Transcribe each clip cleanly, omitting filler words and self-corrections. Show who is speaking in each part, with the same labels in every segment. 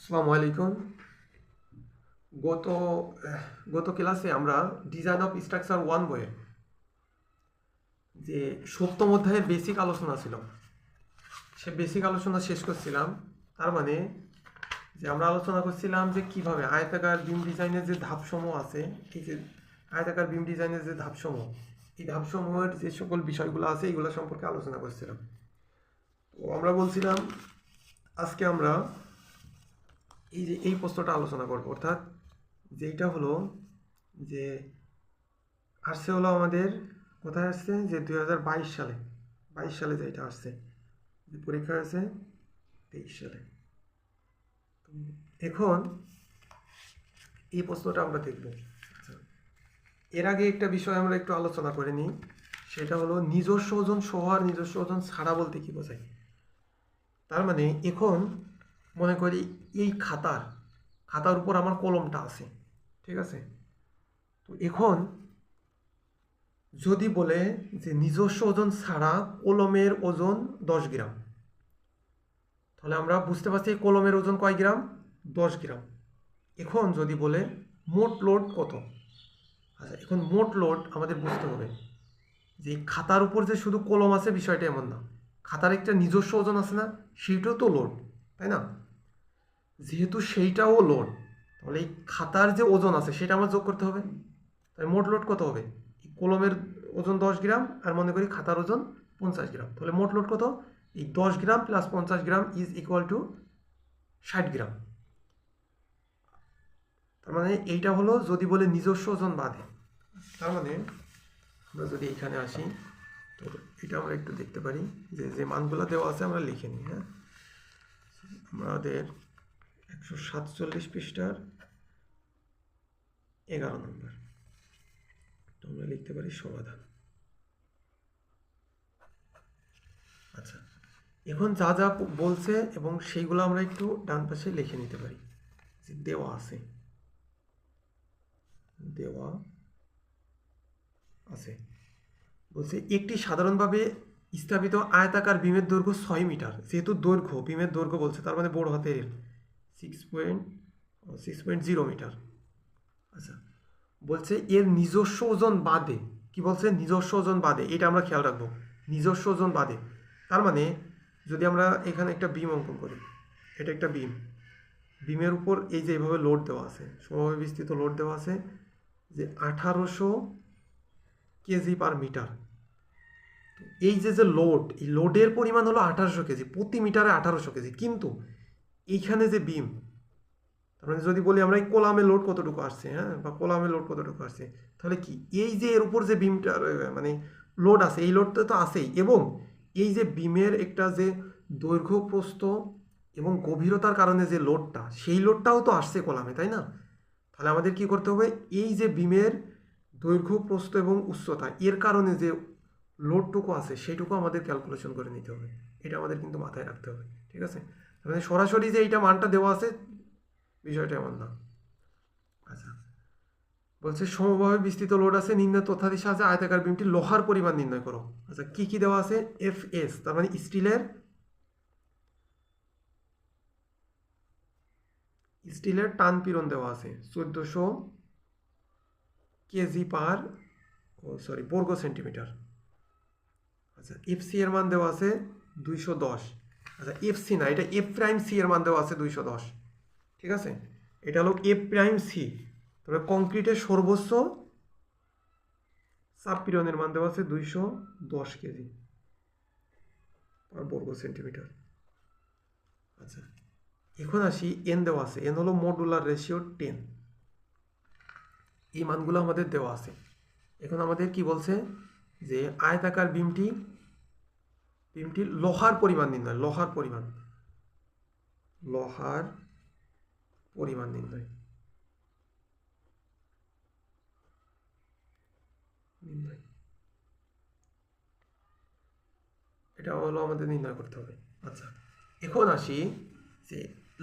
Speaker 1: আসসালামু আলাইকুম। গত গত ক্লাসে আমরা ডিজাইন অফ স্ট্রাকচার 1 বইয়ে যে সপ্তম অধ্যায়ের বেসিক আলোচনা ছিল, সে বেসিক আলোচনা শেষ করছিলাম। তার মানে যে আমরা আলোচনা করছিলাম যে কিভাবে আয়তাকার বিম ডিজাইনের যে ধাপসমূহ আছে, এই যে আয়তাকার বিম ডিজাইনের যে ধাপসমূহ, এই ধাপসমূহের যে সকল বিষয়গুলো আছে এইগুলো সম্পর্কে আলোচনা করছিলাম। তো আমরা বলছিলাম আজকে আমরা এই যে এই প্রশ্নটা আলোচনা করব, অর্থাৎ যেইটা হলো যে আসছে হলো আমাদের কোথায় আসছে যে 2022 সালে যেটা আসছে, যে পরীক্ষা আছে 23 সালে। এখন এই প্রশ্নটা আমরা দেখব। আচ্ছা, এর আগে একটা বিষয় আমরা একটু আলোচনা করে নিই, সেটা হলো নিজস্ব ওজন সহ আর নিজস্ব ওজন ছাড়া বলতে কি বোঝায়। তার মানে এখন মনে করি এই খাতার উপর আমার কলমটা আছে, ঠিক আছে। তো এখন যদি বলে যে নিজস্ব ওজন ছাড়া কলমের ওজন 10 গ্রাম, তাহলে আমরা বুঝতে পারছি কলমের ওজন কয় গ্রাম? 10 গ্রাম। এখন যদি বলে মোট লোড কত, আচ্ছা এখন মোট লোড আমাদের বুঝতে হবে যে খাতার উপর যে শুধু কলম আছে বিষয়টা এমন না, খাতার একটা নিজস্ব ওজন আছে না, সেইটাও তো লোড, তাই না? যেহেতু সেইটাও লোড, তাহলে এই খাতার যে ওজন আছে সেটা আমার যোগ করতে হবে। তাই মোট লোড কত হবে? কলমের ওজন 10 গ্রাম আর মনে করি খাতার ওজন 50 গ্রাম, তাহলে মোট লোড কত? এই 10 gram plus 50 gram is equal to 60 gram. তার মানে এইটা হলো যদি বলে নিজস্ব ওজন বাদে। তার মানে আমরা যদি এখানে আসি, তো এটা আমরা একটু দেখতে পারি যে যে মানগুলো দেওয়া আছে আমরা লিখে নিই। হ্যাঁ, আমাদের 147 পৃষ্ঠার 11 নম্বর, তো আমরা লিখতে পারি সমাধান। আচ্ছা, এখন যা যা বলছে এবং সেইগুলো আমরা একটু ডান পাশে লিখে নিতে পারি যে দেওয়া আছে, বলছে একটি সাধারণভাবে স্থাপিত আয়তাকার বিমের দৈর্ঘ্য 6 মিটার। যেহেতু দৈর্ঘ্য, বিমের দৈর্ঘ্য বলছে, তার মানে বড় হাতের 6.0 মিটার। আচ্ছা, বলছে এর নিজস্ব ওজন বাদে, কি বলছে? নিজস্ব ওজন বাদে, এটা আমরা খেয়াল রাখবো, নিজস্ব ওজন বাদে। তার মানে যদি আমরা এখানে একটা বিম অঙ্কন করি, এটা একটা বিমের উপর এই যে এইভাবে লোড দেওয়া আছে, সমভাবে বিস্তৃত লোড দেওয়া আছে যে 1800 কেজি পার মিটার। এই যে যে লোড, এই লোডের পরিমাণ হলো 1800 কেজি, প্রতি মিটারে 1800 কেজি। কিন্তু এইখানে যে বিম, তার মানে যদি বলি আমরা এই কোলামে লোড কতটুকু আসছে, হ্যাঁ, বা কোলামে লোড কতটুকু আসছে, তাহলে কি এই যে এর উপর যে বিমটা মানে লোড আছে, এই লোডটা তো আছেই, এবং এই যে বিমের একটা যে দৈর্ঘ্য প্রস্থ এবং গভীরতার কারণে যে লোডটা, সেই লোডটাও তো আসছে কোলামে, তাই না? তাহলে আমাদের কি করতে হবে, এই যে বিমের দৈর্ঘ্য প্রস্থ এবং উচ্চতা, এর কারণে যে লোডটুকু আছে সেইটুকু আমাদের ক্যালকুলেশন করে নিতে হবে। এটা আমাদের কিন্তু মাথায় রাখতে হবে, ঠিক আছে? মানে সরাসরি যে এইটা মানটা দেওয়া আছে বিষয়টা এমন না। আচ্ছা, বলছে সমভাবে বিস্তৃত লোড আছে, নিম্নের তথ্যাদির সাহায্যে আয়তাকার বিমটি লোহার পরিমাণ নির্ণয় করো। আচ্ছা, কি কি দেওয়া আছে? এফএস, তার মানে স্টিলের টান পীড়ন দেওয়া আছে 1400 কেজি পার বর্গ সেন্টিমিটার। আচ্ছা, এফসি এর মান দেওয়া আছে 210। আচ্ছা, এফসি না, এটা এফ প্রাইম সি এর মান দেওয়া আছে 210, ঠিক আছে? এটা হলো এফ প্রাইম সি। তবে কংক্রিটের সর্বোচ্চ চাপ পীড়নের মান দেওয়া আছে 210 কেজি পার বর্গ সেন্টিমিটার। আচ্ছা, এখন আসি এন দেওয়া আছে, এন হলো মডুলার রেশিও 10। এই মানগুলো আমাদের দেওয়া আছে। এখন আমাদের কি বলছে যে আয়তাকার বিমটি লোহার পরিমাণ নির্ণয়, লোহার পরিমাণ নির্ণয়। এটা হলো আমাদের নির্ণয় করতে হবে। আচ্ছা, এখন আসি যে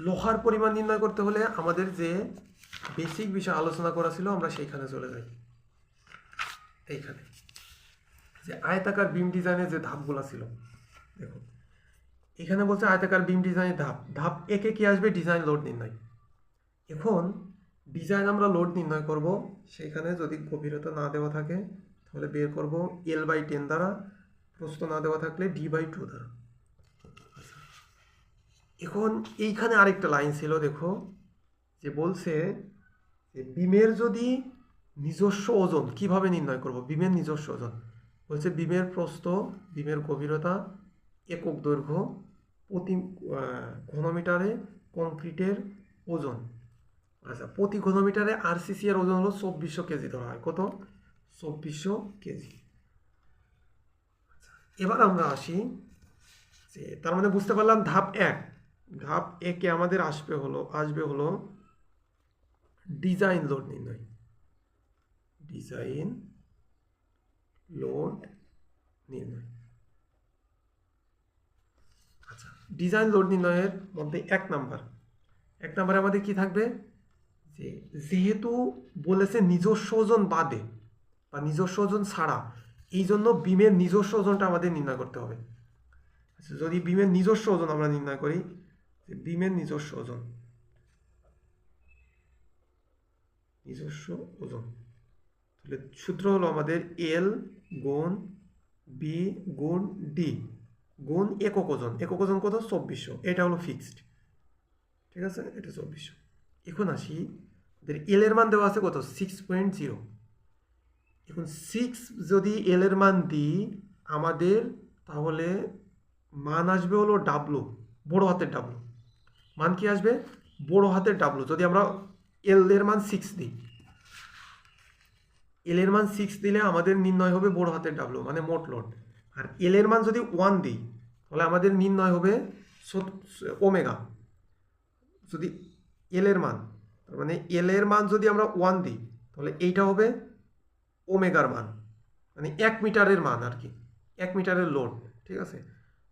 Speaker 1: লোহার পরিমাণ নির্ণয় করতে হলে আমাদের যে বেসিক বিষয় আলোচনা করা ছিল আমরা সেইখানে চলে যাই। এইখানে যে আয়তাকার বিম ডিজাইনের যে ধাপগুলো ছিল, দেখুন এখানে বলছে আয়তাকার বিম ডিজাইনের ধাপ, ধাপ একে কি আসবে, ডিজাইন লোড নির্ণয়। এখন ডিজাইন আমরা লোড নির্ণয় করব, সেখানে যদি গভীরতা না দেওয়া থাকে তাহলে বের করব L/10 দ্বারা, প্রস্থ না দেওয়া থাকলে D/2 দ্বারা। এখন এইখানে আরেকটা লাইন ছিল, দেখো যে বলছে যে বিমের যদি নিজস্ব ওজন কিভাবে নির্ণয় করব, বিমের নিজস্ব ওজন বলছে বিমের প্রস্থ, বিমের গভীরতা, একক দৈর্ঘ্য প্রতি ঘনমিটারে কংক্রিটের ওজন। আচ্ছা, প্রতি ঘনমিটারে RCC এর ওজন হলো 2400 কেজি ধরা হয়। কত? 2400 কেজি। এবার আমরা আসি যে তার মানে বুঝতে পারলাম ধাপ 1, ধাপ একে আমাদের আসবে হলো ডিজাইন লোড নির্ণয়, ডিজাইন লোড নির্ণয়। আচ্ছা, ডিজাইন লোড নির্ণয়ের মধ্যে এক নাম্বারে আমাদের কি থাকবে, যে যেহেতু বলেছে নিজস্ব ওজন বাদে বা নিজস্ব ওজন ছাড়া, এই জন্য বিমের নিজস্ব ওজনটা আমাদের নির্ণয় করতে হবে। আচ্ছা, যদি বিমের নিজস্ব ওজন আমরা নির্ণয় করি, যে বিমের নিজস্ব ওজন তাহলে সূত্র হলো আমাদের L গুণ B গুণ D গুণ একক ওজন কত, 2400। এটা হলো ফিক্সড, ঠিক আছে, এটা 2400। এখন আসি, এল এর মান দেওয়া আছে কত, 6.0। এখন 6 যদি এল এর মান দিই আমাদের, তাহলে মান আসবে হলো ডাব্লু, বড় হাতের ডাব্লু। মান কি আসবে, বড় হাতের ডাব্লু। যদি আমরা এল এর মান 6 দিই, এল এর মান 6 দিলে আমাদের নির্ণয় হবে বড় হাতের ডাব্লু, মানে মোট লোড। আর এল এর মান যদি 1 দিই তাহলে আমাদের নির্ণয় হবে ওমেগা। যদি এল এর মান, তার মানে এল এর মান যদি আমরা 1 দিই তাহলে এইটা হবে ওমেগার মান, মানে 1 মিটারের মান আর কি, 1 মিটারের লোড, ঠিক আছে।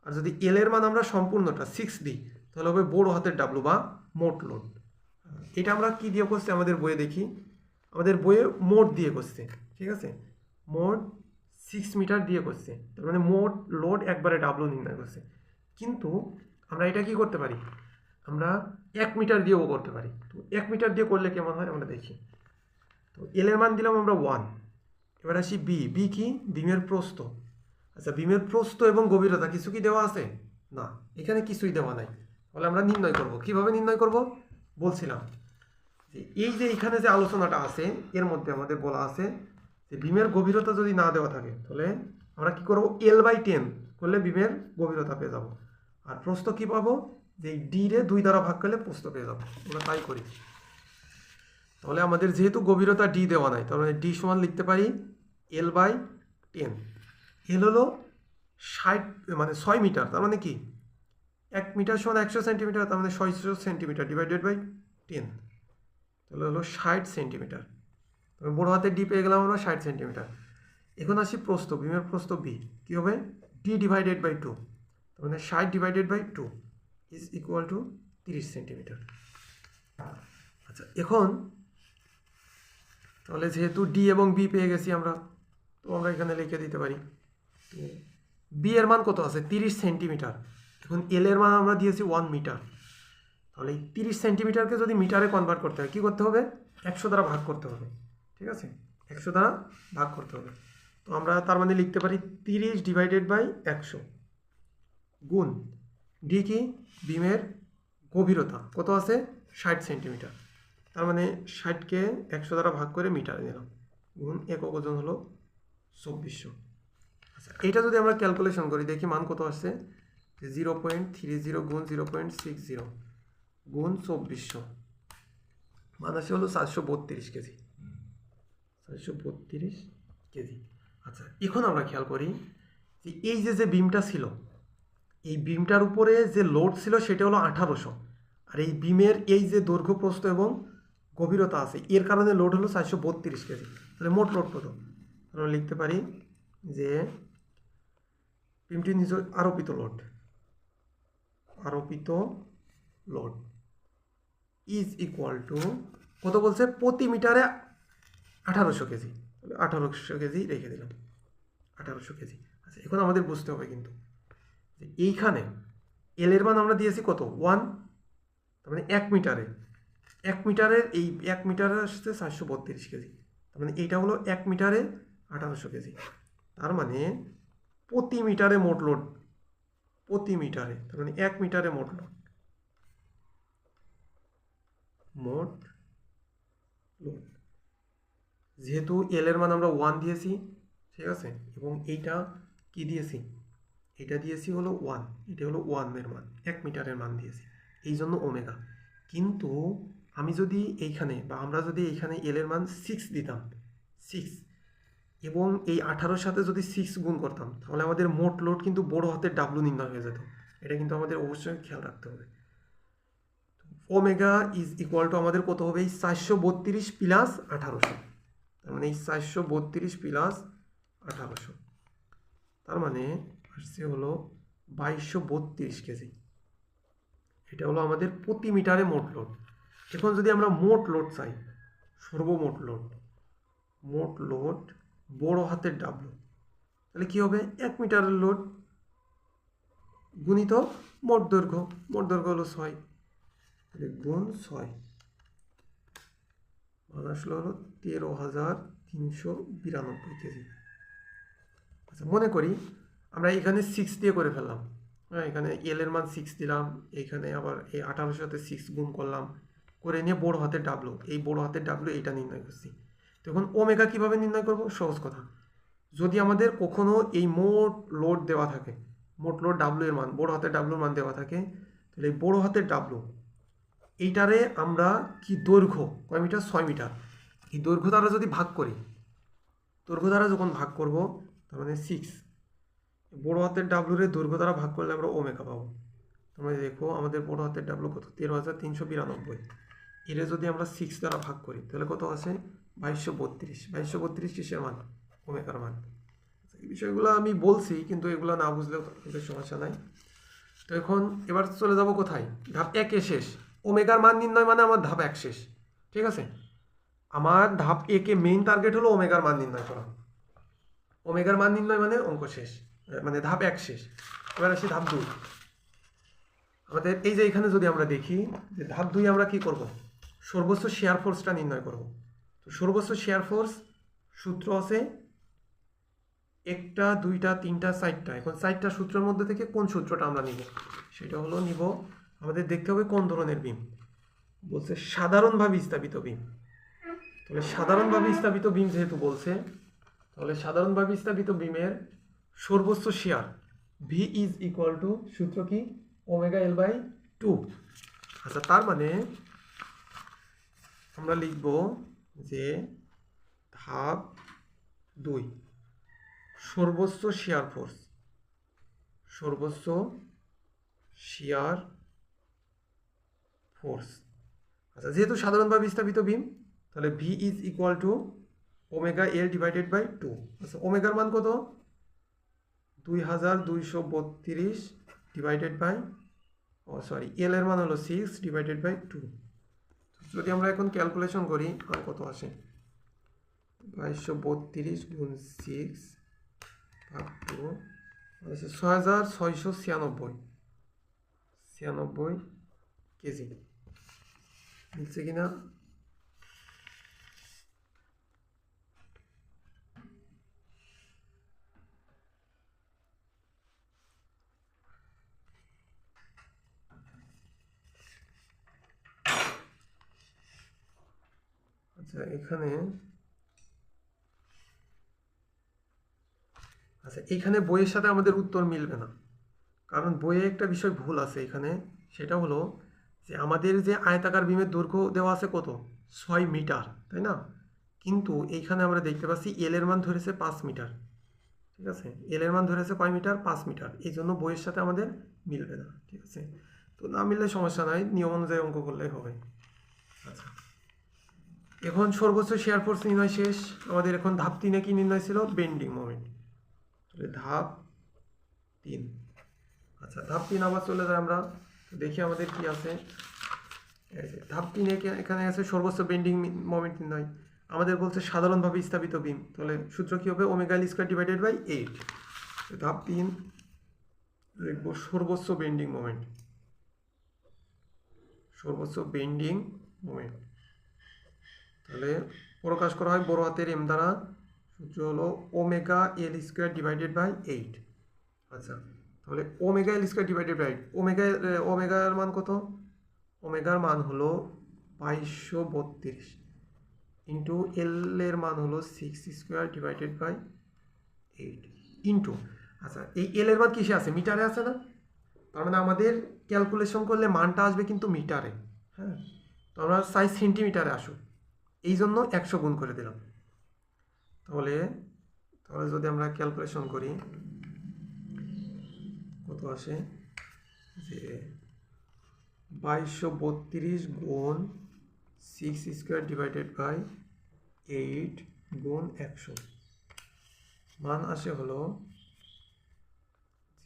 Speaker 1: আর যদি এল এর মান আমরা সম্পূর্ণটা 6 দিই তাহলে হবে বড় হাতের ডাব্লু বা মোট লোড। এটা আমরা কি দিয়ে করছি আমাদের বইয়ে, দেখি আমাদের বইয়ে মোট দিয়ে করছে, ঠিক আছে, মোট 6 মিটার দিয়ে করছে, তার মানে মোট লোড একবারে ডাব্লু নির্ণয় করছে। কিন্তু আমরা এটা কি করতে পারি, আমরা 1 মিটার দিয়েও করতে পারি। তো 1 মিটার দিয়ে করলে কেমন হয় আমরা দেখি। তো এল এর মান দিলাম আমরা 1। এবার আসি বি কি, বিমের প্রস্থ। আচ্ছা, বিমের প্রস্থ এবং গভীরতা কিছু কি দেওয়া আছে, না, এখানে কিছুই দেওয়া নাই। তাহলে আমরা নির্ণয় করব, কিভাবে নির্ণয় করব বলছিলাম যে এই যে এখানে যে আলোচনাটা আছে এর মধ্যে আমাদের বলা আছে যে বিমের গভীরতা যদি না দেওয়া থাকে তাহলে আমরা কি করব, L/10 করলে বিমের গভীরতা পেয়ে যাব। আর প্রস্থ কি পাবো, যে ডি রে 2 দ্বারা ভাগ করলে প্রস্থ পেয়ে যাবো। আমরা তাই করি। তাহলে আমাদের যেহেতু গভীরতা ডি দেওয়া নাই, তাহলে ডি সমান লিখতে পারি L/10। এল হলো 60, মানে 6 মিটার, তার মানে কি 1 মিটার সমান 100 সেন্টিমিটার, তার মানে 600 সেন্টিমিটার ডিভাইডেড বাই 10, তাহলে হলো 60 সেন্টিমিটার। তবে বড় হাতের ডি পেয়ে গেলাম আমরা 60 সেন্টিমিটার। এখন আসি প্রস্থ, বিমের প্রস্থ বি কী হবে, ডি ডিভাইডেড বাই 2, তার মানে 60 divided by 2 is equal to 30 centimetre. আচ্ছা, এখন তাহলে যেহেতু ডি এবং বি পেয়ে গেছি আমরা, তো আমরা এখানে লিখে দিতে পারি। তো বি এর মান কত আছে, 30 সেন্টিমিটার। এখন এল এর মান আমরা দিয়েছি 1 মিটার। তাহলে এই 30 সেন্টিমিটারকে যদি মিটারে কনভার্ট করতে হয় কী করতে হবে, 100 দ্বারা ভাগ করতে হবে, ঠিক আছে, 100 দ্বারা ভাগ করতে হবে। তো আমরা তার মানে লিখতে পারি 30 ডিভাইডেড বাই 100 গুণ ডি কি, বিমের গভীরতা কত আছে, 60 সেন্টিমিটার। তার মানে 60কে 100 দ্বারা ভাগ করে মিটারে নিলাম, গুণ একক ওজন হলো 2400। আচ্ছা, এইটা যদি আমরা ক্যালকুলেশন করি দেখি মান কত আসছে, 0.30 গুণ 0.60 গুণ 2400, মান আসে হলো 432 কেজি, 432 কেজি। আচ্ছা, এখন আমরা খেয়াল করি যে এই যে বিমটা ছিল, এই বিমটার উপরে যে লোড ছিল সেটা হলো 1800, আর এই বিমের এই যে দৈর্ঘ্য প্রস্থ এবং গভীরতা আছে এর কারণে লোড হলো 432 কেজি। তাহলে মোট লোড কত, আমরা লিখতে পারি যে বিমটির নিজ আরোপিত লোড ইজ ইকুয়াল টু কত বলছে, প্রতি মিটারে 1800 কেজি, 1800 কেজি রেখে দিলাম, 1800 কেজি। আচ্ছা, এখন আমাদের বুঝতে হবে কিন্তু যে এইখানে এল এর মান আমরা দিয়েছি কত 1, তার মানে 1 মিটারে, 1 মিটারের এই 1 মিটারে আসছে 432 কেজি, তার মানে এইটা হলো 1 মিটারে 1800 কেজি। তার মানে প্রতি মিটারে মোট লোড, প্রতি মিটারে, তার মানে 1 মিটারে মোট লোড, মোট লোড, যেহেতু এল এর মান আমরা 1 দিয়েছি, ঠিক আছে, এবং এইটা কি দিয়েছি, এটা দিয়েছি হলো 1, এটা হলো 1 এর মান, 1 মিটারের মান দিয়েছি, এই জন্য ওমেগা। কিন্তু আমি যদি এইখানে বা আমরা যদি এইখানে এল এর মান 6 দিতাম, 6, এবং এই 18-র সাথে যদি 6 গুণ করতাম, তাহলে আমাদের মোট লোড কিন্তু বড় হাতের ডাব্লু নির্ণয় হয়ে যেত। এটা কিন্তু আমাদের অবশ্যই খেয়াল রাখতে হবে। ওমেগা ইজ ইকুয়াল টু আমাদের কত হবে, এই 432 প্লাস 1800, তার মানে এই 432 প্লাস 1800, তার মানে আসছে হলো 2232 কেজি। এটা হলো আমাদের প্রতি মিটারে মোট লোড। এখন যদি আমরা মোট লোড চাই, সর্বমোট লোড, মোট লোড বড় হাতের ডাব্লু, তাহলে কি হবে, 1 মিটারের লোড গুণিত মোট দৈর্ঘ্য, মোট দৈর্ঘ্য হলো 6, তাহলে গুণ 6, মান আসলে হলো 13,392 কেজি। আচ্ছা, মনে করি আমরা এখানে 6 দিয়ে করে ফেললাম, হ্যাঁ, এখানে এল এর মান 6 দিলাম, এইখানে আবার এই 18-র সাথে 6 গুণ করলাম, করে নিয়ে বড় হাতের ডাব্লু, এই বড় হাতের ডাব্লু এইটা নির্ণয় করছি। তখন ওমেগা কিভাবে নির্ণয় করব, সহজ কথা, যদি আমাদের কখনো এই মোট লোড দেওয়া থাকে, মোট লোড ডাব্লু এর মান, বড় হাতের ডাব্লুর মান দেওয়া থাকে, তাহলে এই বড় হাতের ডাব্লু এইটারে আমরা কি দৈর্ঘ্য কয় মিটার, 6 মিটার, এই দৈর্ঘ্য দ্বারা যদি ভাগ করি, দৈর্ঘ্য দ্বারা যখন ভাগ করব, তার মানে 6 বড় হাতের ডাব্লুর দৈর্ঘ্য দ্বারা ভাগ করলে আমরা ওমেগা পাবো। তার মানে দেখো আমাদের বড় হাতের ডাব্লু কত, 13,392, এর যদি আমরা 6 দ্বারা ভাগ করি তাহলে কত আছে, 2232, 2232 কিসের মান, ওমেগার মান। এই বিষয়গুলো আমি বলছি, কিন্তু এগুলো না বুঝলেও কিন্তু সমস্যা নাই। তো এখন এবার চলে যাব কোথায়, ধাপ 1 শেষ, ওমেগার মান নির্ণয় মানে আমার ধাপ 1 শেষ, ঠিক আছে। আমার ধাপ 1 মেইন টার্গেট হলো ওমেগার মান নির্ণয় করা, ওমেগার মান নির্ণয় মানে অঙ্ক শেষ, মানে ধাপ 1 শেষ। এবার আসি ধাপ 2। আমাদের এই যে এখানে যদি আমরা দেখি যে ধাপ 2 আমরা কি করব, সর্বোচ্চ শেয়ার ফোর্সটা নির্ণয় করব। তো সর্বোচ্চ শেয়ার ফোর্স সূত্র আছে 1টা 2টা 3টা 4টা। এখন 4টা সূত্রের মধ্যে থেকে কোন সূত্রটা আমরা নিব, সেটা হলো নিব, আমাদের দেখতে হবে কোন ধরনের বিম, বলছে সাধারণভাবে স্থাপিত বিম। তাহলে সাধারণভাবে স্থাপিত বিম যেহেতু বলছে, তাহলে সাধারণভাবে স্থাপিত বিমের সর্বোচ্চ share V is equal two, সূত্র কি, ওমেগা এল বাই 2। আচ্ছা, তার মানে আমরা লিখব যে ধাপ 2 সর্বোচ্চ শেয়ার ফোর্স, সর্বোচ্চ শেয়ার ফোর্স। আচ্ছা, যেহেতু সাধারণভাবে স্থাপিত বিম, তাহলে v is equal to omega l divided by 2। আচ্ছা, ওমেগার মান কত, 2232 ডিভাইডেড বাই, এল এর মান হলো 6 ডিভাইডেড বাই 2। যদি আমরা এখন ক্যালকুলেশন করি, আর কত আসে, 2232 গুণ 6 ভাগ 2, 6696 কেজি, মিলছে কিনা। আচ্ছা, এখানে বইয়ের সাথে আমাদের উত্তর মিলবে না, কারণ বইয়ে একটা বিষয় ভুল আছে এখানে, সেটা হলো যে আমাদের যে আয়তাকার বিমের দৈর্ঘ্য দেওয়া আছে কত, 6 মিটার, তাই না, কিন্তু এইখানে আমরা দেখতে পাচ্ছি এল এর মান ধরেছে 5 মিটার, ঠিক আছে, এল এর মান ধরেছে কয় মিটার, 5 মিটার, এই জন্য বইয়ের সাথে আমাদের মিলবে না, ঠিক আছে। তো না মিললে সমস্যা নাই, নিয়ম অনুযায়ী অঙ্ক করলেই হবে। আচ্ছা, এখন সর্বোচ্চ শেয়ার ফোর্স নির্ণয় শেষ। আমাদের এখন ধাপ 3-এ কি নির্ণয় ছিল, বেন্ডিং মোমেন্ট। তাহলে ধাপ 3, আচ্ছা ধাপ 3 আবার চলে যায়, আমরা দেখি আমাদের কি আছে। ধাপ 3-এ এখানে আছে সর্বোচ্চ বেন্ডিং মোমেন্ট নির্ণয়। আমাদের বলছে সাধারণভাবে স্থাপিত বিম, তাহলে সূত্র কি হবে, omega l square divided by 8। ধাপ 3, লিখব সর্বোচ্চ বেন্ডিং মোমেন্ট, সর্বোচ্চ বেন্ডিং মোমেন্ট। তাহলে প্রকাশ করা হয় বড় হাতের এম দ্বারা, সূত্র হলো omega l square divided by 8। আচ্ছা, তাহলে omega l square divided by 8, ওমেগার মান কত? ওমেগার মান হলো 2232 ইন্টু এল এর মান হলো 6 স্কোয়ার ডিভাইডেড বাই 8 ইন্টু, আচ্ছা এই এল এর মান কিসে আছে? মিটারে আছে না? তার মানে আমাদের ক্যালকুলেশন করলে মানটা আসবে কিন্তু মিটারে। হ্যাঁ, তো আমরা চাই সেন্টিমিটারে আসুক, এই জন্য 100 গুণ করে দিলাম। তাহলে যদি আমরা ক্যালকুলেশন করি কত আসে, যে 2232 গুণ 6 স্কোয়ার ডিভাইডেড বাই 8 গুণ 100, মান আসে হলো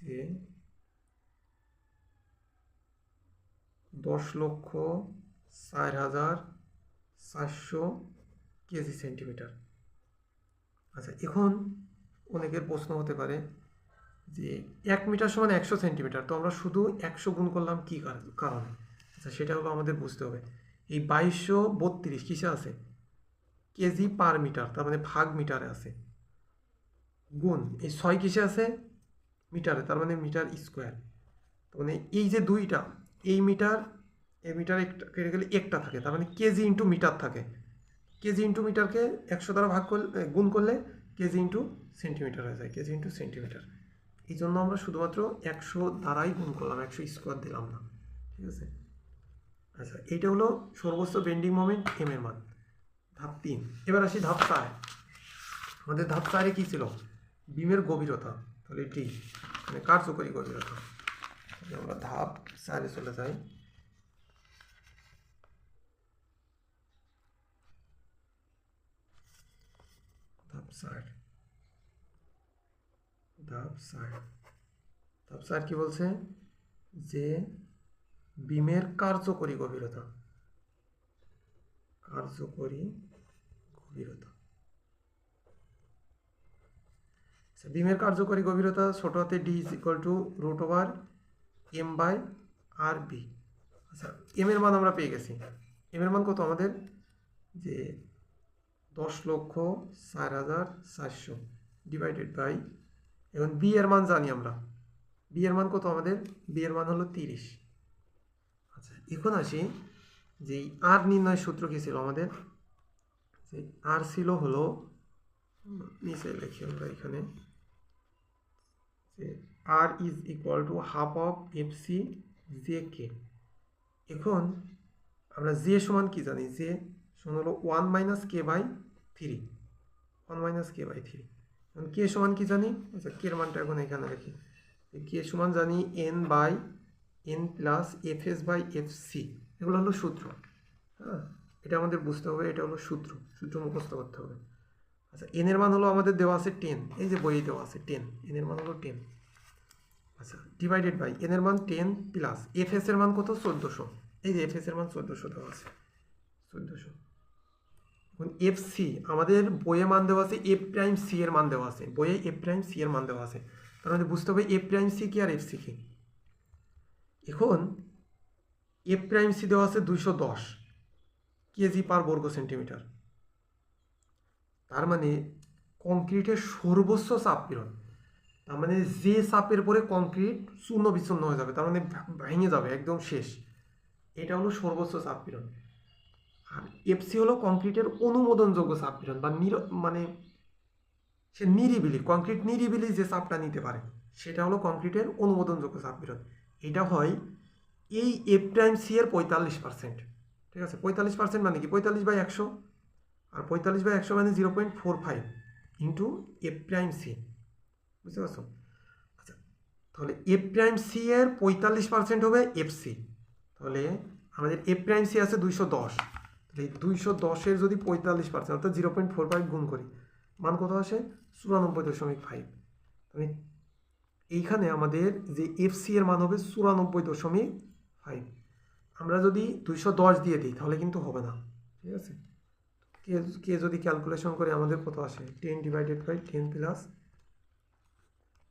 Speaker 1: যে 10,04,400 কেজি সেন্টিমিটার। আচ্ছা, এখন অনেকের প্রশ্ন হতে পারে যে 1 মিটার সমান 100 সেন্টিমিটার, তো আমরা শুধু 100 গুণ করলাম কী কারণে? আচ্ছা, সেটা হলো আমাদের বুঝতে হবে এই 2232 কিসে আছে? কেজি পার মিটার, তার মানে ভাগ মিটারে আছে, গুণ এই 6 কিসে আছে? মিটারে, তার মানে মিটার স্কোয়ার। তার মানে এই যে দুইটা, এই মিটার একটা কেটে গেলে একটা থাকে, তার মানে কেজি ইন্টু মিটার থাকে। কেজি ইন্টু মিটারকে 100 দ্বারা ভাগ করলে, গুণ করলে কেজি ইন্টু সেন্টিমিটার হয়ে যায়, কেজি ইন্টু সেন্টিমিটার। এই জন্য আমরা শুধুমাত্র 100 দ্বারাই গুণ করলাম, 100 স্কোয়ার দিলাম না। ঠিক আছে? আচ্ছা, এইটা হলো সর্বোচ্চ বেন্ডিং মোমেন্ট এম এর মান, ধাপ 3। এবার আসি ধাপ 4। আমাদের ধাপ 4-এ কী ছিল? বিমের গভীরতা। তাহলে ডি মানে কার্যকরী গভীরতা। আমরা ধাপ 4-এ চলে যাই। ধাপ 4 কি বলছে? যে বিমের কার্যকরী গভীরতা, বিমের কার্যকরী গভীরতা ছোট হাতে D is equal two √m/r/b। আচ্ছা, এম এর মান আমরা পেয়ে গেছি। এম এর মান কত আমাদের? যে 10,04,400 ডিভাইডেড বাই, এখন বি এর মান জানি আমরা। বি এর মান কত আমাদের? বি এর মান হলো 30। আচ্ছা, এখন আসি যে আর নির্ণয়ের সূত্র কী ছিল আমাদের? যে আর ছিল হলো, নিচে লিখি আমরা এখানে, যে R is equal to half of F C J K. এখন আমরা জে সমান কি জানি? জে সমান হলো 1 - k/3, 1 - k/3। এখন কে সমান কি জানি? আচ্ছা, কে এর মানটা এখন এখানে রাখি। কে সমান জানি n/n+fs/fc। এগুলো হলো সূত্র। হ্যাঁ, এটা আমাদের বুঝতে হবে, এটা হলো সূত্র মুখস্থ করতে হবে। আচ্ছা, এন এর মান হলো আমাদের দেওয়া আছে 10, এই যে বইয়ে দেওয়া আছে 10, এন এর মান হলো 10। আচ্ছা, ডিভাইডেড বাই এন এর মান 10 প্লাস এফএস এর মান কত? 1400। এই যে এফএস এর মান 1400 দেওয়া আছে, 1400। এখন এফ সি আমাদের বইয়ে মান দেওয়া আছে, এফ প্রাইম সি এর মান দেওয়া আছে, বইয়ে এফ প্রাইম সি এর মান দেওয়া আছে। তার মানে বুঝতে হবে এফ প্রাইম সি কি আর এফ সি কি। এখন এফ প্রাইম সি দেওয়া আছে 210 কেজি পার বর্গ সেন্টিমিটার। তার মানে কংক্রিটের সর্বোচ্চ চাপ পীড়ন, তার মানে যে চাপের পরে কংক্রিট চূর্ণ বিচ্ছন্ন হয়ে যাবে, তার মানে ভেঙে যাবে একদম শেষ, এটা হলো সর্বোচ্চ চাপ পীড়ন। আর এফসি হলো কংক্রিটের অনুমোদনযোগ্য চাপ পীড়ন, বা মানে সে নিরিবিলি, কংক্রিট নিরিবিলি যে চাপটা নিতে পারে সেটা হলো কংক্রিটের অনুমোদনযোগ্য চাপ পীড়ন। এটা হয় এই এফ প্রাইম সি এর 45%। ঠিক আছে, 45% মানে কি? 45/100, আর 45/100 মানে 0.45 ইন্টু এফ প্রাইম সি। বুঝতে পারছো? আচ্ছা, তাহলে এফ প্রাইম সি এর 45% হবে এফ সি। তাহলে আমাদের এফ প্রাইম সি আছে 210, তাহলে 210-এর যদি 45% অর্থাৎ 0.45 গুণ করি, মান কত আসে? 94.5। তাহলে এইখানে আমাদের যে এফ সি এর মান হবে 94.5। আমরা যদি 210 দিয়ে দিই তাহলে কিন্তু হবে না। ঠিক আছে, কে যদি ক্যালকুলেশন করে আমাদের কত আসে? 10 / 10 প্লাস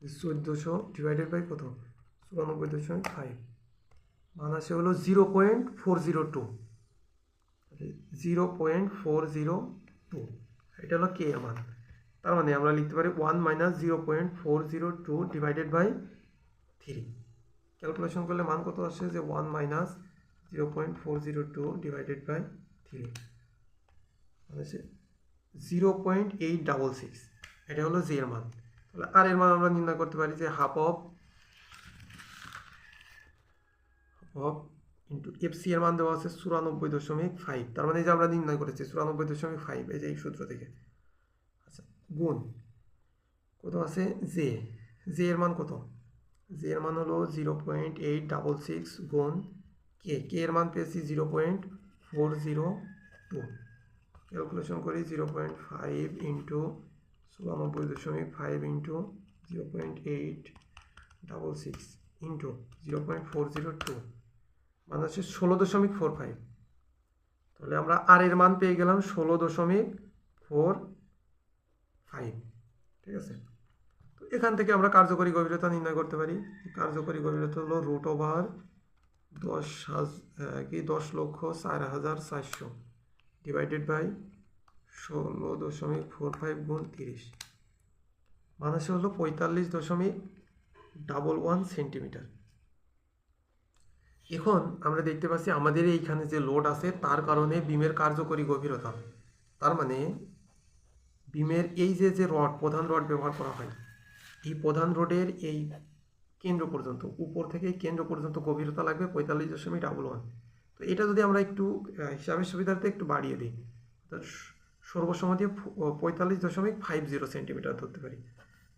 Speaker 1: 1400 ডিভাইডেড বাই কত? 94.5 মান আসে হলো 0.402, 0.402 এটা হলো কে এর মান। তার মানে আমরা লিখতে পারি 1 মাইনাস 0.402 ডিভাইডেড বাই 3। ক্যালকুলেশন করলে মান কত আসে যে 1 মাইনাস 0.402 ডিভাইডেড বাই 3 মানে 0.866। এটা হলো জি এর মান। তাহলে আর এর মান আমরা নির্ণয় করতে পারি যে হাফ অফ ইন্টু এফসি এর মান দেওয়া আছে 94.5, তার মানে এই যে আমরা নির্ণয় করেছি 94.5 এই যে এই সূত্র থেকে। আচ্ছা, গুণ কত আছে জে, জে এর মান কত, জে এর মান হলো 0.866 গুণ কে, কে এর মান পেয়েছি 0.402। ক্যালকুলেশন করি 0.5 ইন্টু 94.5 ইন্টু 0.866 ইন্টু 0.402 মানে হচ্ছে 16.45। তাহলে আমরা আর এর মান পেয়ে গেলাম 16.45। ঠিক আছে, তো এখান থেকে আমরা কার্যকরী গভীরতা নির্ণয় করতে পারি। কার্যকরী গভীরতা হলো রুট ওভার 10,04,400 ডিভাইডেড বাই 16.45 গুণ 30 মানে হলো 45.11 সেন্টিমিটার। এখন আমরা দেখতে পাচ্ছি আমাদের এইখানে যে লোড আছে তার কারণে বিমের কার্যকরী গভীরতা, তার মানে বিমের এই যে রড, প্রধান রড ব্যবহার করা হয়, এই প্রধান রডের এই কেন্দ্র পর্যন্ত, উপর থেকে কেন্দ্র পর্যন্ত গভীরতা লাগবে 45.11। তো এটা যদি আমরা একটু হিসাবের সুবিধার্থে একটু বাড়িয়ে দিই, সর্বসম্মতি দিয়ে 45.50 সেন্টিমিটার ধরতে পারি।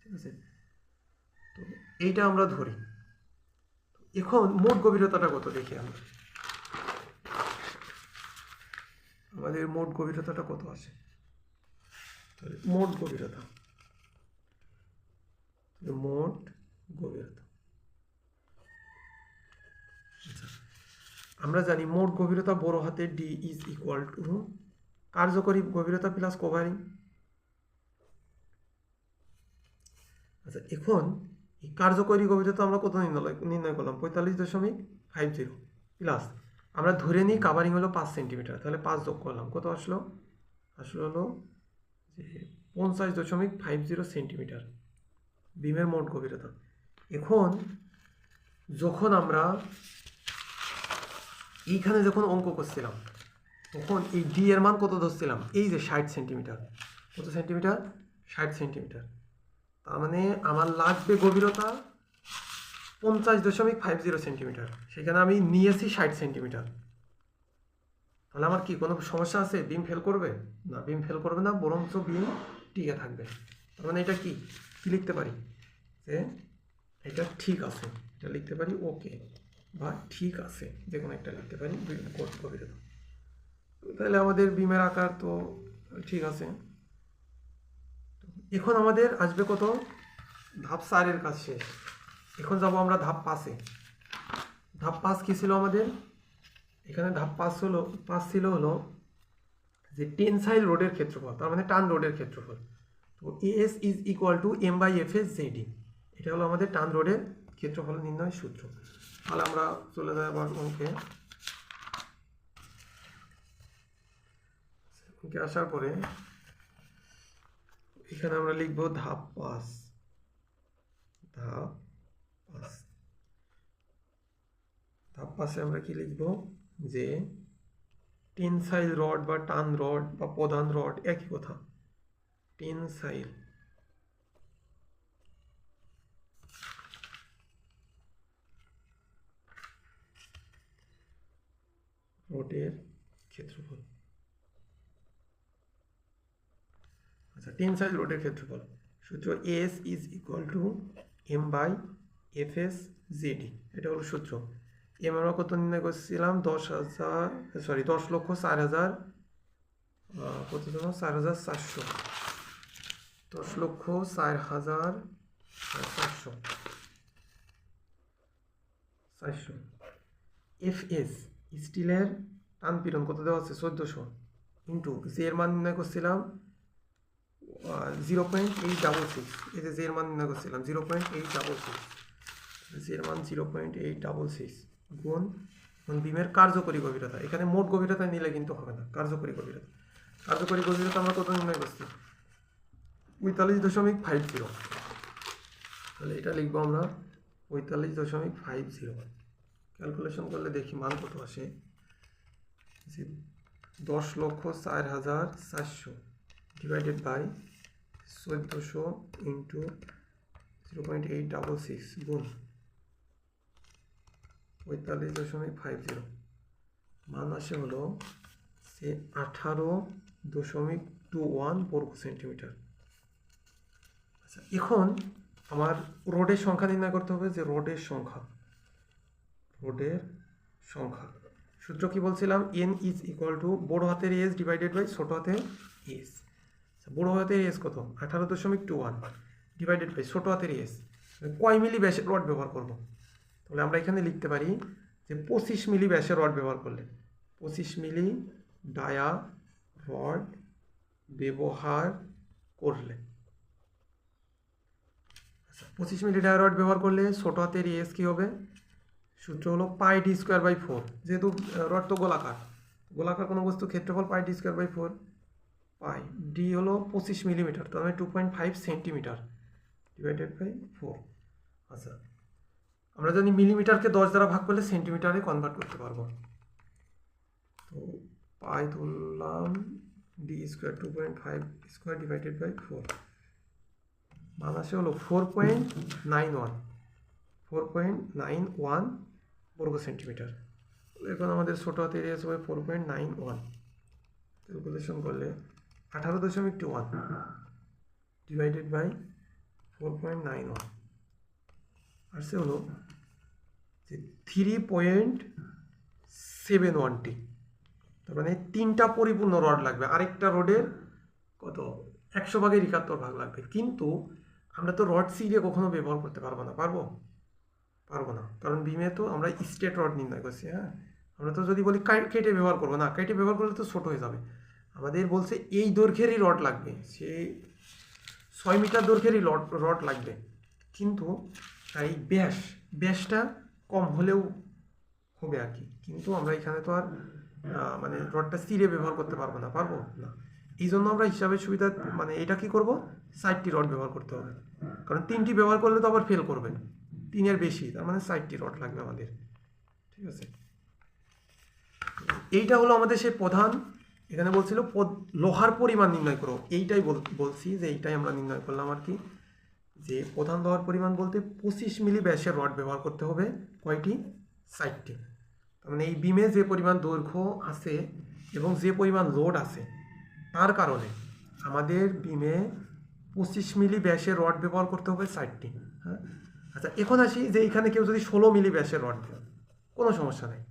Speaker 1: ঠিক আছে, তো এইটা আমরা ধরি। এখন মোট গভীরতাটা কত দেখি আমরা, আমাদের মোট গভীরতাটা কত আসে। মোট গভীরতা, মোট গভীরতা, আচ্ছা আমরা জানি মোট গভীরতা বড় হাতে ডি ইজ ইকুয়াল টু কার্যকরী গভীরতা প্লাস কভারিং। আচ্ছা, এখন এই কার্যকরী গভীরতা আমরা কত নির্ণয় করলাম 45.50 প্লাস আমরা ধরে নিই কাভারিং হলো 5 সেন্টিমিটার, তাহলে 5 যোগ করলাম কত আসলো, হলো যে 50.50 সেন্টিমিটার বিমের মোট গভীরতা। এখন যখন আমরা এইখানে যখন অঙ্ক করছিলাম তখন এই ডি এর মান কত ধরছিলাম, এই যে 60 সেন্টিমিটার, কত সেন্টিমিটার 60 সেন্টিমিটার, তার মানে আমার লাগবে গভীরতা 50.50 সেন্টিমিটার, সেখানে আমি নিয়েছি 60 সেন্টিমিটার। তাহলে আমার কি কোনো সমস্যা আছে, বিম ফেল করবে না, বিম ফেল করবে না, বরঞ্চ বিম টিকে থাকবে। তার মানে এটা কি লিখতে পারি যে এটা ঠিক আছে, এটা লিখতে পারি ওকে বা ঠিক আছে, যে কোনো একটা লিখতে পারি গভীরতা। তাহলে আমাদের বিমের আকার তো ঠিক আছে। এখন আমাদের আসবে কত, ধাপ 4 কাজ শেষ। এখন যাব আমরা ধাপ 5-এ। ধাপ 5 কি ছিল আমাদের, এখানে ধাপ 5 ছিল হলো যে টেনসাইল রোডের ক্ষেত্রফল, তার মানে টান রোডের ক্ষেত্রফল। তো s is equal to m by f s j d, এটা হলো আমাদের টান রোডের ক্ষেত্রফল নির্ণয় সূত্র। তাহলে আমরা চলে যাই আবার অঙ্কে। অঙ্কে আসার পরে এখানে আমরা লিখব ধাপ 5। ধাপ 5-এ আমরা কি লিখব যে টেনসাইল রড বা টান রড বা প্রধান রড একই কথা, টেনসাইল রডের ক্ষেত্রফল। আচ্ছা, টেনসাইল রডের ক্ষেত্রফল সূত্র s is equal to m by f s j d, এটা হলো সূত্র। এম আমরা কত নির্ণয় করছিলাম 10,04,000 কত জন 4,400, 10,04,400। এফ এস স্টিলের টান পীড়ন কত দেওয়া আছে 1400 ইন্টু জে এর মান নির্ণয় করছিলাম 0.866, এই যে জে এর মান নির্ণয় করছিলাম 0.866, এর মান 0.866 গুণ বিমের কার্যকরী গভীরতা। এখানে মোট গভীরতা নিলে কিন্তু হবে না, কার্যকরী গভীরতা। কার্যকরী গভীরতা আমরা কত নির্ণয় করছি? 45.50। তাহলে এটা লিখবো আমরা 45.50। ক্যালকুলেশন করলে দেখি মান কত আসে। 10,04,400 ডিভাইডেড বাই 1400 ইন্টু 0.866 গুণ 45.50। মান আসে হলো সে 18.21 বর্গ সেন্টিমিটার। আচ্ছা, এখন আমার রোডের সংখ্যা নির্ণয় করতে হবে, যে রোডের সংখ্যা সূত্র কি বলছিলাম? n ইজ ইকুয়াল টু বড় হাতের এস ডিভাইডেড বাই ছোট হাতের এস। বড় হাতের এস কত? 18.21 ডিভাইডেড বাই ছোট হাতের এস। কয় মিলি ব্যাসের রড ব্যবহার করব? তাহলে আমরা এখানে লিখতে পারি যে 25 মিলি ব্যাসের রড ব্যবহার করলে, 25 মিলি ডায়া রড ব্যবহার করলে, 25 মিলি ডায়া রড ব্যবহার করলে ছোট হাতের এস কি হবে? সূত্র হলো পাই ডি স্কোয়ার বাই 4। যেহেতু রড তো গোলাকার কোনো বস্তু ক্ষেত্রফল pi d square by 4। Pi d হলো 25 মিলিমিটার, তার মানে 2.5 সেন্টিমিটার ডিভাইডেড বাই 4। আচ্ছা, আমরা জানি মিলিমিটারকে 10 দ্বারা ভাগ করলে সেন্টিমিটারে কনভার্ট করতে পারবো। তো পাই ধরলাম d square 2.5 square divided by 4। মান আসে হলো 4.91 বর্গ সেন্টিমিটার। এখন আমাদের ছোট হাতের এরিয়া হবে 4.91। ক্যালকুলেশন করলে 18.21 ডিভাইডেড বাই 4.91 আসছে হলো যে 3.71টি। তার মানে 3টা পরিপূর্ণ রড লাগবে, আরেকটা রডের কত 100/71 ভাগ লাগবে। কিন্তু আমরা তো রড সিরিয়ে কখনো ব্যবহার করতে পারবো না, কারণ বিমে তো আমরা স্ট্রেট রড নির্ণয় করছি। হ্যাঁ, আমরা তো যদি বলি কেটে ব্যবহার করবো না, কেটে ব্যবহার করলে তো ছোট হয়ে যাবে। আমাদের বলছে এই দৈর্ঘ্যেরই রড লাগবে, সে 6 মিটার দৈর্ঘ্যেরই রড লাগবে, কিন্তু তাই ব্যাসটা কম হলেও হবে আর কি। কিন্তু আমরা এখানে তো আর মানে রডটা সিরে ব্যবহার করতে পারবো না। এই জন্য আমরা হিসাবের সুবিধা মানে এটা কি করব, 60টি রড ব্যবহার করতে হবে, কারণ 3টি ব্যবহার করলে তো আবার ফেল করবে, 3-এর বেশি, তার মানে 60টি রড লাগবে আমাদের। ঠিক আছে, এইটা হলো আমাদের সেই প্রধান। এখানে বলছিল লোহার পরিমাণ নির্ণয় করো, এইটাই বলছি যে এইটাই আমরা নির্ণয় করলাম আর কি, যে প্রধান লোহার পরিমাণ বলতে 25 মিলি ব্যাসের রড ব্যবহার করতে হবে। কয়টি? 60টি। তার মানে এই বিমে যে পরিমাণ দৈর্ঘ্য আছে এবং যে পরিমাণ লোড আছে, তার কারণে আমাদের বিমে 25 মিলি ব্যাসের রড ব্যবহার করতে হবে 60টি। হ্যাঁ, আচ্ছা, এখন আসি যে এখানে কেউ যদি 16 মিলি ব্যাসের রড দেয়, কোনো সমস্যা নেই।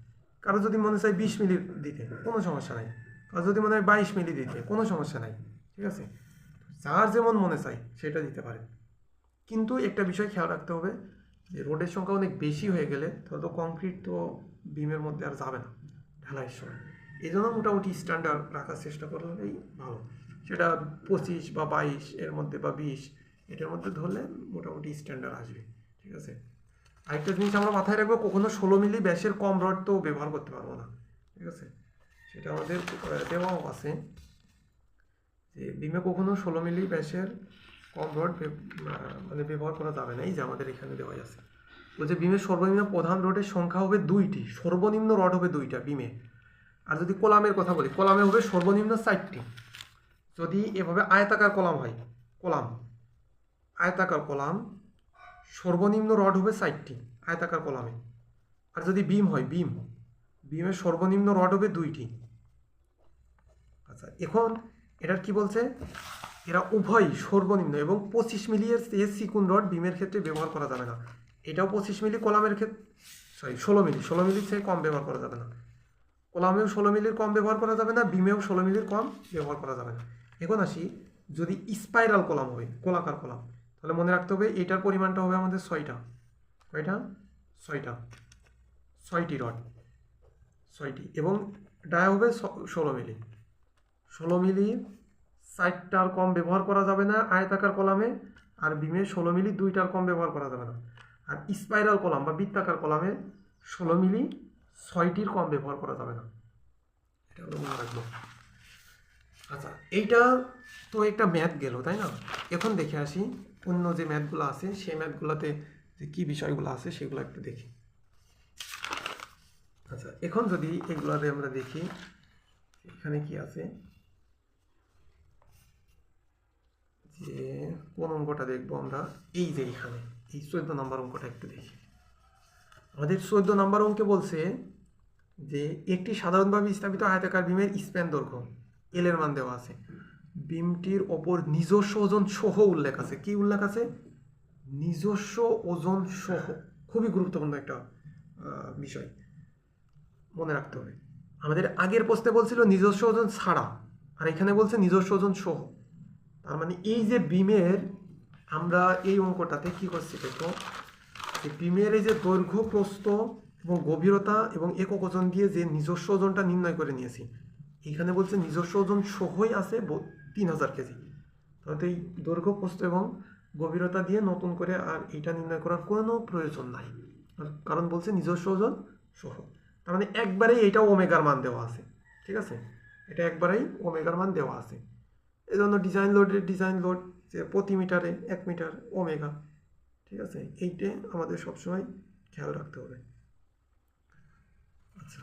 Speaker 1: কারো যদি মনে চায় 20 মিলি দিতে, কোনো সমস্যা নাই। কারো যদি মনে হয় 22 মিলি দিতে, কোনো সমস্যা নাই। ঠিক আছে, যার যেমন মনে চায় সেটা দিতে পারে। কিন্তু একটা বিষয় খেয়াল রাখতে হবে যে রোডের সংখ্যা অনেক বেশি হয়ে গেলে তাহলে তো কংক্রিট তো বিমের মধ্যে আর যাবে না ঢালাইয়ের সময়। এই জন্য মোটামুটি স্ট্যান্ডার্ড রাখার চেষ্টা করলেই ভালো। সেটা 25 বা 22 এর মধ্যে বা 20 এটার মধ্যে ধরলে মোটামুটি স্ট্যান্ডার্ড আসবে। ঠিক আছে, আরেকটা জিনিস আমরা মাথায় রাখবো, কখনো 16 মিলি ব্যাসের কম রড তো ব্যবহার করতে পারবো না। ঠিক আছে, সেটা আমাদের দেওয়াও আছে যে বিমে কখনো 16 মিলি ব্যাসের কম রড মানে ব্যবহার করা যাবে না। এই যে আমাদের এখানে দেওয়া আছে, বলছে বিমের সর্বনিম্ন প্রধান রডের সংখ্যা হবে 2টি, সর্বনিম্ন রড হবে 2টা বিমে। আর যদি কলামের কথা বলি, কলামে হবে সর্বনিম্ন 4টি। যদি এভাবে আয়তাকার কলাম হয়, আয়তাকার কলাম সর্বনিম্ন রড হবে 4টি আয়তাকার কলামে। আর যদি বিম হয়, বিমের সর্বনিম্ন রড হবে 2টি। আচ্ছা, এখন এটার কি বলছে, এরা উভয় সর্বনিম্ন এবং 25 মিলির চিকুন রড বিমের ক্ষেত্রে ব্যবহার করা যাবে না। এটাও 25 মিলি, কলামের ক্ষেত্রে 16 মিলির থেকে কম ব্যবহার করা যাবে না। কলামেও 16 মিলির কম ব্যবহার করা যাবে না, বিমেও 16 মিলির কম ব্যবহার করা যাবে না। এখন আসি, যদি স্পাইরাল কলাম হবে, গোলাকার কলাম, তাহলে মনে রাখতে হবে এটার পরিমাণটা হবে আমাদের 6টা। কয়টা? 6টি রড, 6টি, এবং ডায়া হবে 16 মিলি। 16 মিলি 4টার কম ব্যবহার করা যাবে না আয়তাকার কলামে, আর বিমে 16 মিলি 2টার কম ব্যবহার করা যাবে না। আর স্পাইরাল কলাম বা বৃত্তাকার কলামে 16 মিলি 6টির কম ব্যবহার করা যাবে না, এটা হলো মনে রাখবো। আচ্ছা, এইটা তো একটা ম্যাথ গেল, তাই না? এখন দেখে আসি অন্য যে ম্যাথগুলো আছে সেই ম্যাথগুলোতে যে কী বিষয়গুলো আছে সেগুলো একটু দেখি। আচ্ছা, এখন যদি এগুলোতে আমরা দেখি এখানে কি আছে, যে কোন অঙ্কটা দেখবো আমরা, এই যে এখানে এই 14 নম্বর অঙ্কটা একটু দেখি। আমাদের 14 নম্বর অঙ্কে বলছে যে একটি সাধারণভাবে স্থাপিত আয়তাকার বিমের স্প্যান দৈর্ঘ্য এল এর মান দেওয়া আছে, বিমটির ওপর নিজস্ব ওজন সহ উল্লেখ আছে। কি উল্লেখ আছে? নিজস্ব ওজন সহ। খুবই গুরুত্বপূর্ণ একটা বিষয়, মনে রাখতে হবে। আমাদের আগের প্রশ্নে বলছিল নিজস্ব ওজন ছাড়া, আর এখানে বলছে নিজস্ব ওজন সহ। তার মানে এই যে বিমের, আমরা এই অঙ্কটাতে কি করছি দেখো, যে বিমের এই যে দৈর্ঘ্য, প্রস্থ এবং গভীরতা এবং একক ওজন দিয়ে যে নিজস্ব ওজনটা নির্ণয় করে নিয়েছি, এখানে বলছে নিজস্ব ওজন সহই আছে 3000 কেজি। তাহলে এই দৈর্ঘ্য, প্রস্থ এবং গভীরতা দিয়ে নতুন করে আর এটা নির্ণয় করার কোনো প্রয়োজন নাই, কারণ বলছে নিজস্ব ওজন সহ। তার মানে একবারেই এটা ওমেগার মান দেওয়া আছে, ঠিক আছে? এটা একবারেই ওমেগার মান দেওয়া আছে। এই জন্য ডিজাইন লোড যে প্রতি মিটারে 1 মিটার ওমেগা, ঠিক আছে? এইটা আমাদের সবসময় খেয়াল রাখতে হবে। আচ্ছা,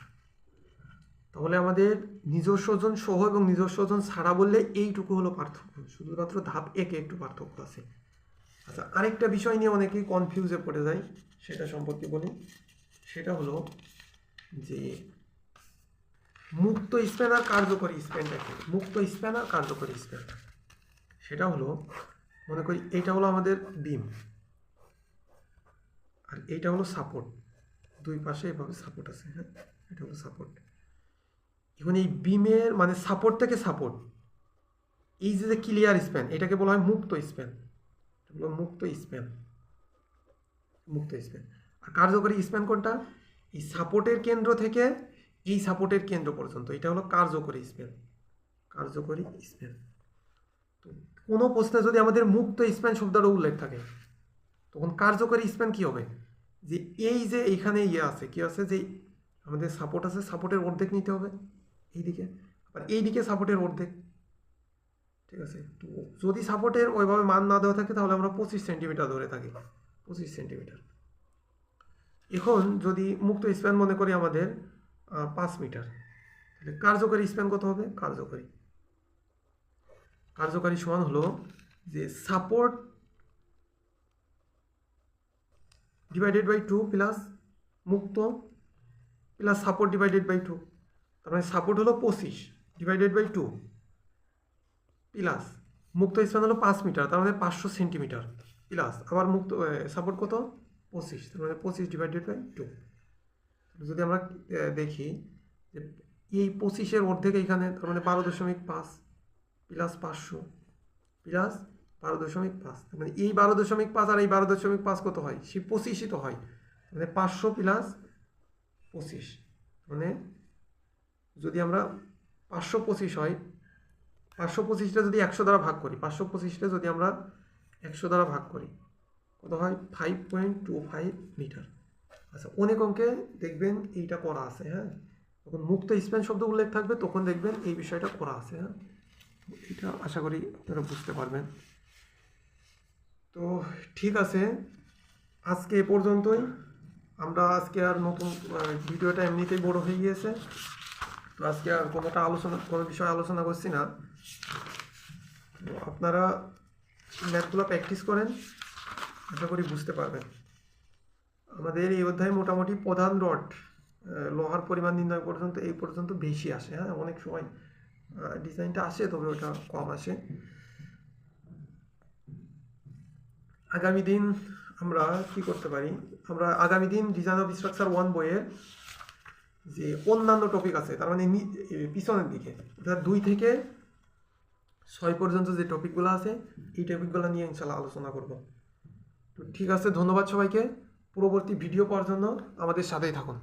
Speaker 1: তাহলে আমাদের নিজস্ব ওজন সহ এবং নিজস্ব ওজন ছাড়া বললে এইটুকু হলো পার্থক্য, শুধুমাত্র ধাপ একে একটু পার্থক্য আছে। আচ্ছা, আরেকটা বিষয় নিয়ে অনেকেই কনফিউজে পড়ে যায়, সেটা সম্পর্কে বলি। সেটা হলো যে মুক্ত স্প্যান আর কার্যকরী স্প্যান দেখে। মুক্ত স্প্যান আর কার্যকরী স্প্যান, সেটা হলো, মনে করি এইটা হলো আমাদের বিম আর এইটা হলো সাপোর্ট, দুই পাশে এভাবে সাপোর্ট আছে, হ্যাঁ, এটা হলো সাপোর্ট। এখন এই বিমের মানে সাপোর্ট থেকে সাপোর্ট, এই যে ক্লিয়ার স্প্যান, এটাকে বলা হয় মুক্ত স্প্যান, মুক্ত স্প্যান, মুক্ত স্প্যান। আর কার্যকরী স্প্যান কোনটা? এই সাপোর্টের কেন্দ্র থেকে এই সাপোর্টের কেন্দ্র পর্যন্ত, এটা হলো কার্যকরী স্প্যান, কার্যকরী স্প্যান। তো কোনো প্রশ্নে যদি আমাদের মুক্ত স্প্যান শব্দটা উল্লেখ থাকে, তখন কার্যকরী স্প্যান কি হবে? যে এই যে এইখানে আছে, কি আছে, যে আমাদের সাপোর্ট আছে, সাপোর্টের অর্ধেক নিতে হবে এইদিকে, আর এইদিকে সাপোর্টের অর্ধেক, ঠিক আছে? তো যদি সাপোর্টের ওইভাবে মান না দেওয়া থাকে তাহলে আমরা 25 সেন্টিমিটার ধরে থাকি, 25 সেন্টিমিটার। এখন যদি মুক্ত স্প্যান মনে করি আমাদের 5 মিটার, তাহলে কার্যকরী স্প্যান কত হবে? কার্যকরী সমান হলো যে সাপোর্ট ডিভাইডেড বাই 2 প্লাস মুক্ত প্লাস সাপোর্ট ডিভাইডেড বাই 2। তার মানে সাপোর্ট হলো 25 ডিভাইডেড বাই 2 প্লাস মুক্ত স্প্যান হলো 5 মিটার, তার মানে 500 সেন্টিমিটার, প্লাস আবার মুক্ত সাপোর্ট কত? 25, তার মানে 25 ডিভাইডেড বাই 2। যদি আমরা দেখি যে এই 25-এর অর্ধেক এইখানে, তার মানে 12.5 প্লাস 500 প্লাস 12.5, তার মানে এই 12.5 আর এই 12.5 কত হয়? সে 25ই তো হয়, মানে 500 প্লাস 25, মানে যদি আমরা 525 হয়, 525টা যদি 100 দ্বারা ভাগ করি, 525টা যদি আমরা 100 দ্বারা ভাগ করি, কত হয়? 5.25 মিটার। আচ্ছা, অনেক অঙ্কে দেখবেন এইটা করা আছে, হ্যাঁ, যখন মুক্ত স্প্যান শব্দ উল্লেখ থাকবে তখন দেখবেন এই বিষয়টা করা আছে, হ্যাঁ, এটা আশা করি আপনারা বুঝতে পারবেন। তো ঠিক আছে, আজকে এ পর্যন্তই। আমরা আজকে আর নতুন ভিডিওটা এমনিতেই বড় হয়ে গিয়েছে, তো আজকে আর কোনো বিষয় আলোচনা করছি না। তো আপনারা ম্যাথগুলো প্র্যাকটিস করেন, আশা করি বুঝতে পারবেন। আমাদের এই অধ্যায়ে মোটামুটি প্রধান রড লোহার পরিমাণ নির্ণয় পর্যন্ত এই পর্যন্ত বেশি আসে, হ্যাঁ, অনেক সময় ডিজাইনটা আসে, তবে ওটা কম আসে। আগামী দিন আমরা কি করতে পারি, আমরা আগামী দিন ডিজাইন অফ স্ট্রাকচার 1 বইয়ের যে অন্যান্য টপিক আছে, তার মানে পিছনের দিকে অর্থাৎ 2 থেকে 6 পর্যন্ত যে টপিকগুলো আছে, এই টপিকগুলো নিয়ে ইনশাল্লাহ আলোচনা করব। তো ঠিক আছে, ধন্যবাদ সবাইকে। পরবর্তী ভিডিও পাওয়ার জন্য আমাদের সাথেই থাকুন।